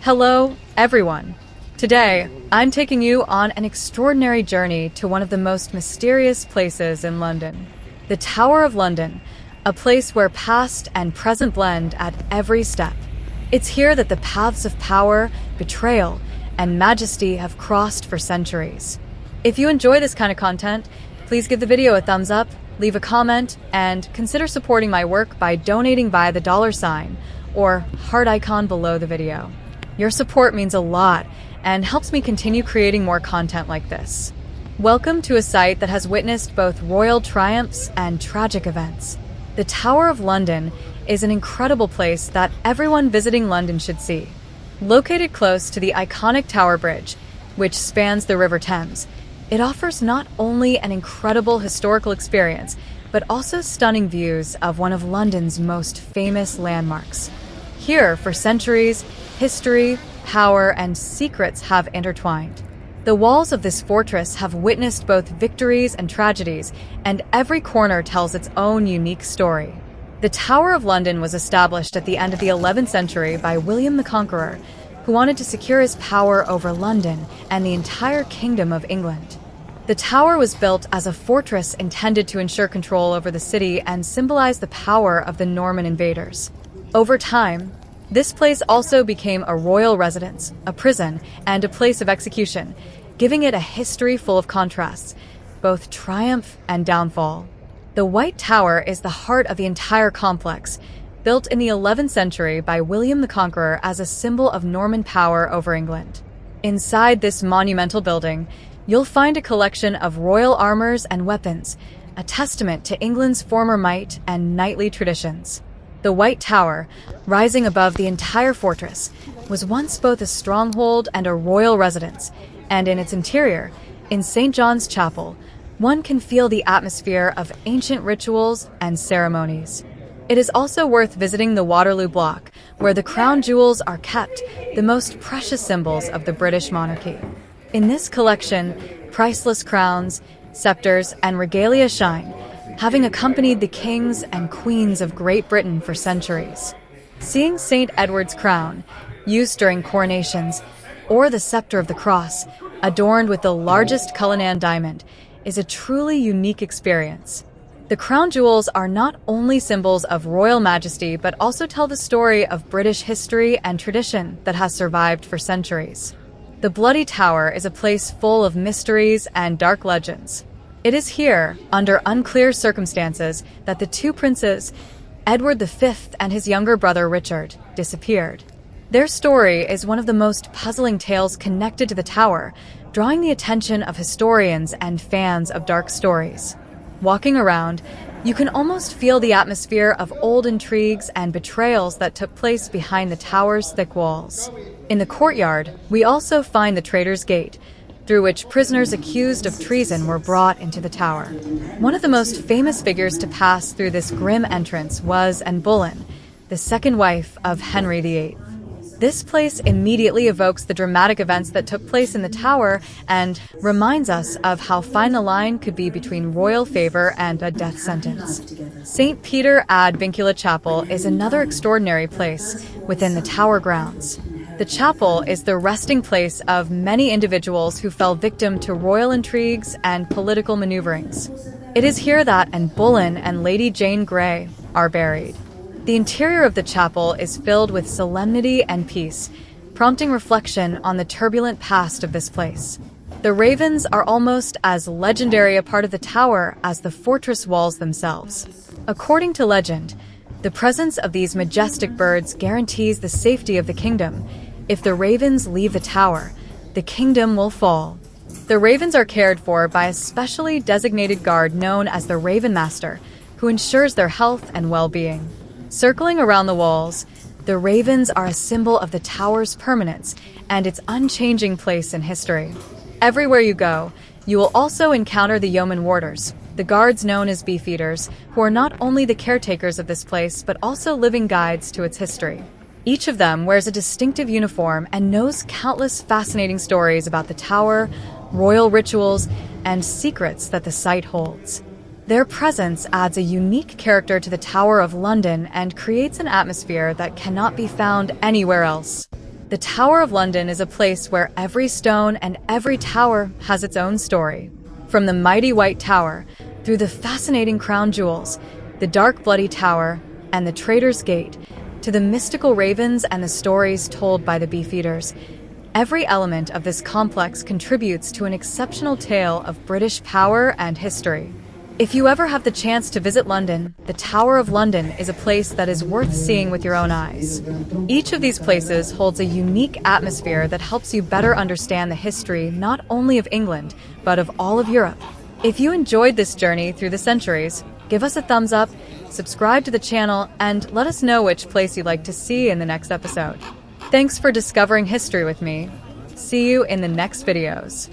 Hello, everyone. Today, I'm taking you on an extraordinary journey to one of the most mysterious places in London. The Tower of London, a place where past and present blend at every step. It's here that the paths of power, betrayal, and majesty have crossed for centuries. If you enjoy this kind of content, please give the video a thumbs up, leave a comment, and consider supporting my work by donating via the $sign or heart icon below the video. Your support means a lot and helps me continue creating more content like this. Welcome to a site that has witnessed both royal triumphs and tragic events. The Tower of London is an incredible place that everyone visiting London should see. Located close to the iconic Tower Bridge, which spans the River Thames, it offers not only an incredible historical experience, but also stunning views of one of London's most famous landmarks. Here, for centuries, history, power, and secrets have intertwined. The walls of this fortress have witnessed both victories and tragedies, and every corner tells its own unique story. The Tower of London was established at the end of the 11th century by William the Conqueror, who wanted to secure his power over London and the entire Kingdom of England. The tower was built as a fortress intended to ensure control over the city and symbolize the power of the Norman invaders. Over time, this place also became a royal residence, a prison, and a place of execution, giving it a history full of contrasts, both triumph and downfall. The White Tower is the heart of the entire complex, built in the 11th century by William the Conqueror as a symbol of Norman power over England. Inside this monumental building, you'll find a collection of royal armors and weapons, a testament to England's former might and knightly traditions. The White Tower, rising above the entire fortress, was once both a stronghold and a royal residence, and in its interior, in St. John's Chapel, one can feel the atmosphere of ancient rituals and ceremonies. It is also worth visiting the Waterloo Block, where the crown jewels are kept, the most precious symbols of the British monarchy. In this collection, priceless crowns, scepters, and regalia shine, having accompanied the kings and queens of Great Britain for centuries. Seeing St. Edward's crown, used during coronations, or the scepter of the cross, adorned with the largest Cullinan diamond, is a truly unique experience. The crown jewels are not only symbols of royal majesty, but also tell the story of British history and tradition that has survived for centuries. The Bloody Tower is a place full of mysteries and dark legends. It is here, under unclear circumstances, that the two princes, Edward V and his younger brother Richard, disappeared. Their story is one of the most puzzling tales connected to the tower, drawing the attention of historians and fans of dark stories. Walking around, you can almost feel the atmosphere of old intrigues and betrayals that took place behind the tower's thick walls. In the courtyard, we also find the Traitor's Gate, through which prisoners accused of treason were brought into the tower. One of the most famous figures to pass through this grim entrance was Anne Boleyn, the second wife of Henry VIII. This place immediately evokes the dramatic events that took place in the tower and reminds us of how fine the line could be between royal favor and a death sentence. St. Peter ad Vincula Chapel is another extraordinary place within the tower grounds. The chapel is the resting place of many individuals who fell victim to royal intrigues and political maneuverings. It is here that Anne Boleyn and Lady Jane Grey are buried. The interior of the chapel is filled with solemnity and peace, prompting reflection on the turbulent past of this place. The ravens are almost as legendary a part of the tower as the fortress walls themselves. According to legend, the presence of these majestic birds guarantees the safety of the kingdom. If the ravens leave the tower, the kingdom will fall. The ravens are cared for by a specially designated guard known as the Raven Master, who ensures their health and well-being. Circling around the walls, the ravens are a symbol of the tower's permanence and its unchanging place in history. Everywhere you go, you will also encounter the yeoman warders, the guards known as beefeaters, who are not only the caretakers of this place but also living guides to its history. Each of them wears a distinctive uniform and knows countless fascinating stories about the tower, royal rituals, and secrets that the site holds. Their presence adds a unique character to the Tower of London and creates an atmosphere that cannot be found anywhere else. The Tower of London is a place where every stone and every tower has its own story. From the mighty White Tower, through the fascinating crown jewels, the dark Bloody Tower, and the Traitor's Gate, to the mystical ravens and the stories told by the Beefeaters, every element of this complex contributes to an exceptional tale of British power and history. If you ever have the chance to visit London, the Tower of London is a place that is worth seeing with your own eyes. Each of these places holds a unique atmosphere that helps you better understand the history not only of England, but of all of Europe. If you enjoyed this journey through the centuries, give us a thumbs up, subscribe to the channel, and let us know which place you'd like to see in the next episode. Thanks for discovering history with me. See you in the next videos.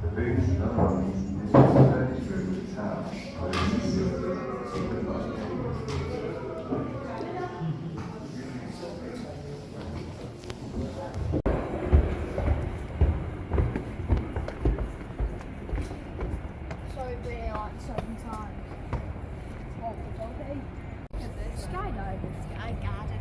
The biggest number is the town, but it's secret love. So we're like 7 times. Oh, it's okay. Skydiving. I got it.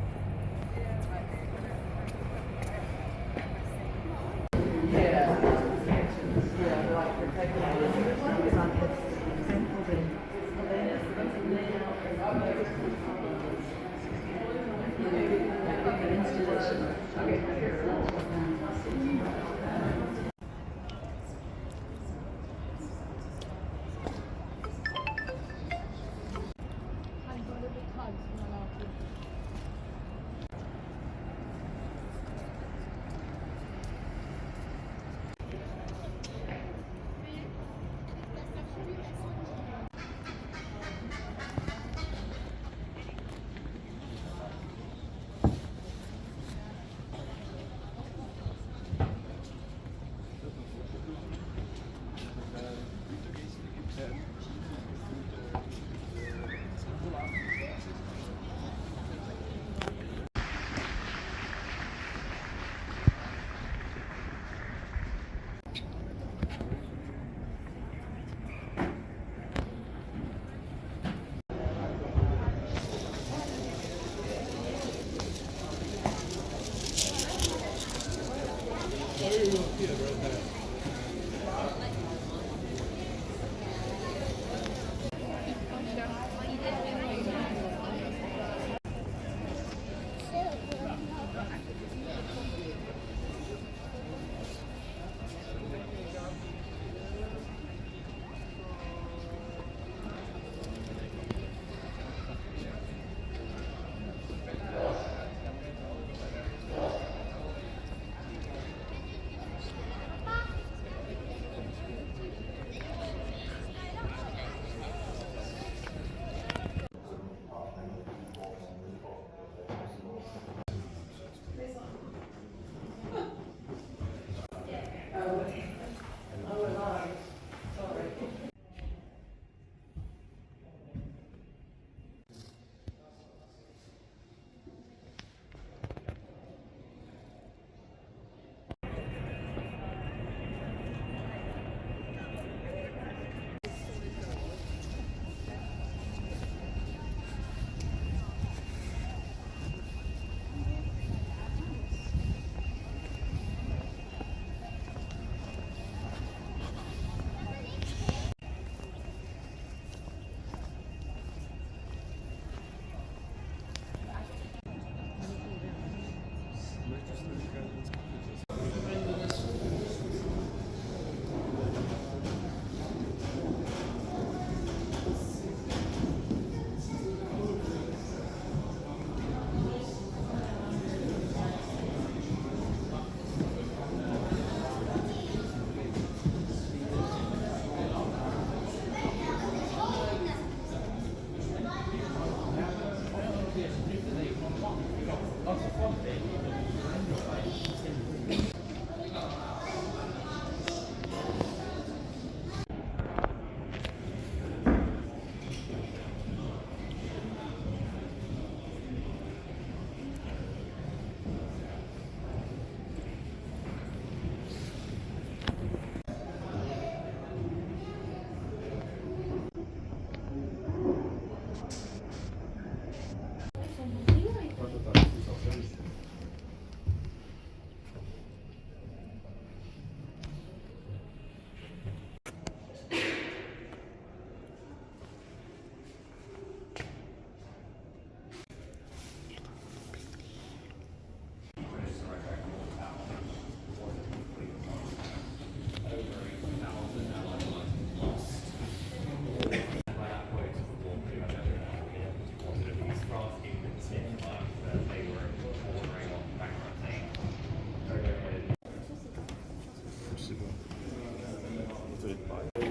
food fight.